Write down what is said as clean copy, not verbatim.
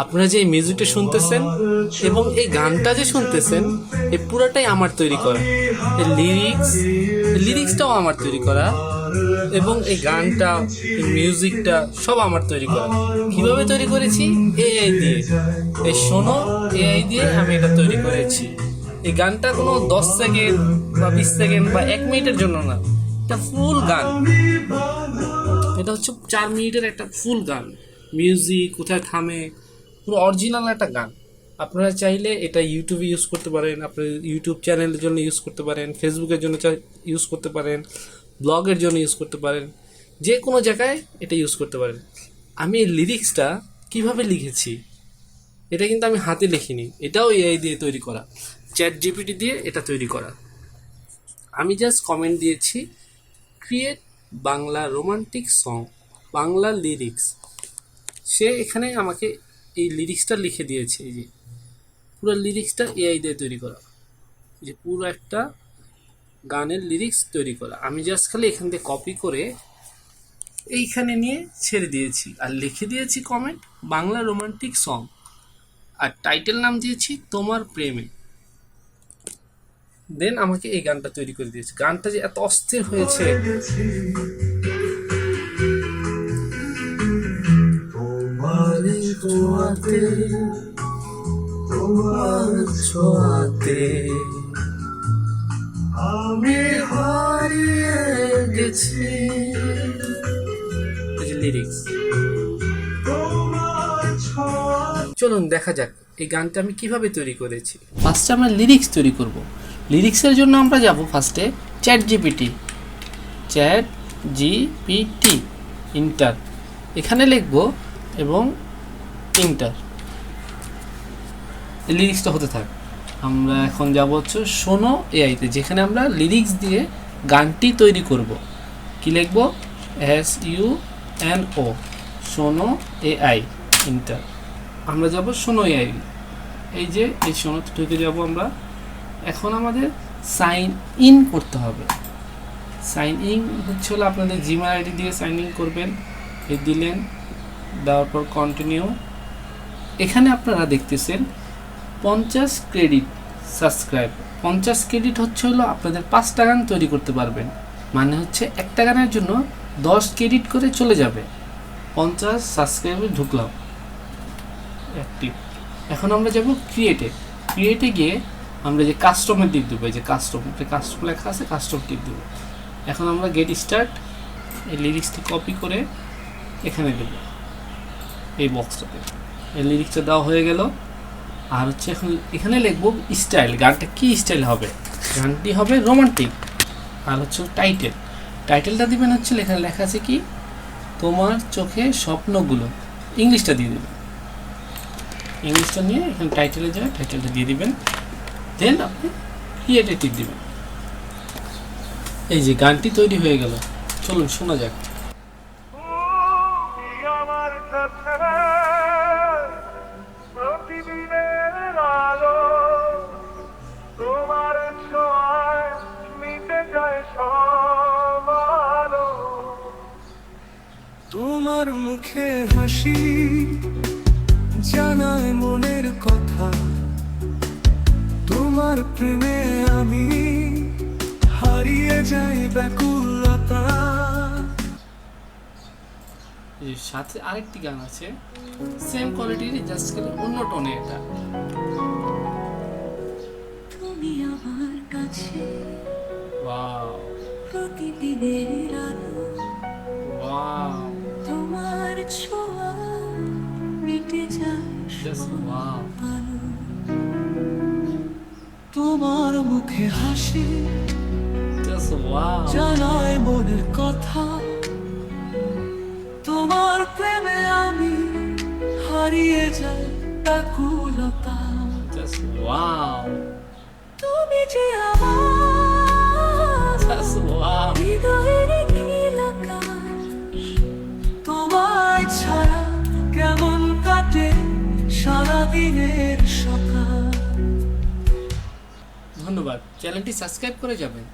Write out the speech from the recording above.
আপনারা যে এই মিউজিকটা শুনতেছেন এবং এই গানটা যে শুনতেছেন, এই পুরাটাই আমার তৈরি করা। এই লিরিক্সটাও আমার তৈরি করা, এবং এই গানটা, এই মিউজিকটা সব আমার তৈরি করা। কিভাবে তৈরি করেছি? এআই দিয়ে। এই শোনো, এআই দিয়ে আমি এটা তৈরি করেছি। এই গানটা কোনো 10 সেকেন্ড বা 20 সেকেন্ড বা 1 মিনিটের জন্য না, এটা ফুল গান। এটা হচ্ছে 4 মিনিটের একটা ফুল গান। মিউজিক কোথায় থামে, পুরো অরিজিনাল একটা গান। আপনারা চাইলে এটা ইউটিউবে ইউজ করতে পারেন, আপনার ইউটিউব চ্যানেলের জন্য ইউজ করতে পারেন, ফেসবুকের জন্য ইউজ করতে পারেন, ব্লগের জন্য ইউজ করতে পারেন, যে কোনো জায়গায় এটা ইউজ করতে পারেন। আমি এই লিরিক্সটা কিভাবে লিখেছি, এটা কিন্তু আমি হাতে লিখিনি, এটাও এআই দিয়ে তৈরি করা, চ্যাট জিপিটি দিয়ে এটা তৈরি করা। আমি জাস্ট কমেন্ট দিয়েছি create Bangla romantic song, Bangla lyrics. সে এখানে আমাকে এই লিরিক্সটা লিখে দিয়েছে। এই যে পুরো লিরিক্সটা এআই দিয়ে তৈরি করা, যে পুরো একটা গানের লিরিক্স তৈরি করা। আমি জাস্ট খালি এখান থেকে কপি করে এইখানে নিয়ে ছেড়ে দিয়েছি, আর লিখে দিয়েছি কমেন্ট বাংলা রোমান্টিক সং, আর টাইটেল নাম দিয়েছি তোমার প্রেমে। দেন আমাকে এই গানটা তৈরি করে দিয়েছে। গানটা যে এত অস্থির হয়েছে, আমি হারিয়ে গেছি। লিরিক্স চলুন দেখা যাক এই গানটা আমি কিভাবে তৈরি করেছি। ফার্স্টে আমরা লিরিক্স তৈরি করব। লিরিক্সের জন্য আমরা যাব ফার্স্টে চ্যাট জিপিটি, ইন্টার, এখানে লিখব এবং ইন্টার, লিরিক্সটা হতে থাক। আমরা এখন যাব হচ্ছে শোনো এআইতে, যেখানে আমরা লিরিক্স দিয়ে গানটি তৈরি করব। কি লিখব? SUNO, শোনো এআই, ইন্টার। আমরা যাব শোনো এআই, এই যে এই শোনো ঢুকে যাব আমরা। এখন আমাদের সাইন ইন করতে হবে। সাইন ইন হচ্ছে হলো আপনাদের জিমেল আইডি দিয়ে সাইন ইন করবেন। এই দিলেন, দেওয়ার পর কন্টিনিউ। এখানে আপনারা দেখতেছেন 50 ক্রেডিট সাবস্ক্রাইব। 50 ক্রেডিট হচ্ছে হলো আপনাদের 5টা গান তৈরি করতে পারবেন, মানে হচ্ছে একটা গানের জন্য 10 ক্রেডিট করে চলে যাবে। 50 সাবস্ক্রাইবে ঢুকলাম, অ্যাক্টিভ। এখন আমরা যাব ক্রিয়েটে গিয়ে আমরা যে কাস্টমের টিপ দেবো, এই যে কাস্টম লেখা আছে, কাস্টম টিপ দেবো। এখন আমরা গেট স্টার্ট, এই লিরিক্সটি কপি করে এখানে দেবো, এই বক্সটাতে। এই লিরিক্সটা দেওয়া হয়ে গেল। আর হচ্ছে এখন এখানে লিখবো স্টাইল, গানটা কি স্টাইল হবে। গানটি হবে রোমান্টিক। আর হচ্ছে টাইটেলটা দিবেন হচ্ছে লেখা আছে কি, তোমার চোখে স্বপ্নগুলো। ইংলিশটা দিয়ে দেবেন, ইংলিশটা নিয়ে এখানে টাইটেলে যায়, টাইটেলটা দিয়ে দিবেন। দেন আপনি ক্রিয়েটে টিপ দিবেন। এই যে গানটি তৈরি হয়ে গেল। চলুন শোনা যাক। তোমার মুখে হাসি জানায় মনের কথা, তোমার প্রেমে আমি হারিয়ে যাই ব্যাকুলতা। এর সাথে আরেকটি গান আছে সেম কোয়ালিটির, জাস্ট খালি অন্য টোনে। এটা তুমি আমার কাছে ওয়াও, প্রতিদিনের আলো, ওয়াও, তোমার ছোঁয়া মিটে যায় জাস্ট ওয়াও। আলো। তোমার মুখে হাসি জাস্ট ওয়াও, জানায় মনের কথা, তোমার প্রেমে আমি হারিয়ে যাই ব্যাকুলতা। জাস্ট ওয়াও, তুমি যে আমার জাস্ট ওয়াও। হৃদয়ের নীল আকাশ, তোমায় ছাড়া কেমন কাটে সারাদিনের সকাল। ধন্যবাদ। চ্যানেলটি সাবস্ক্রাইব করে যাবেন।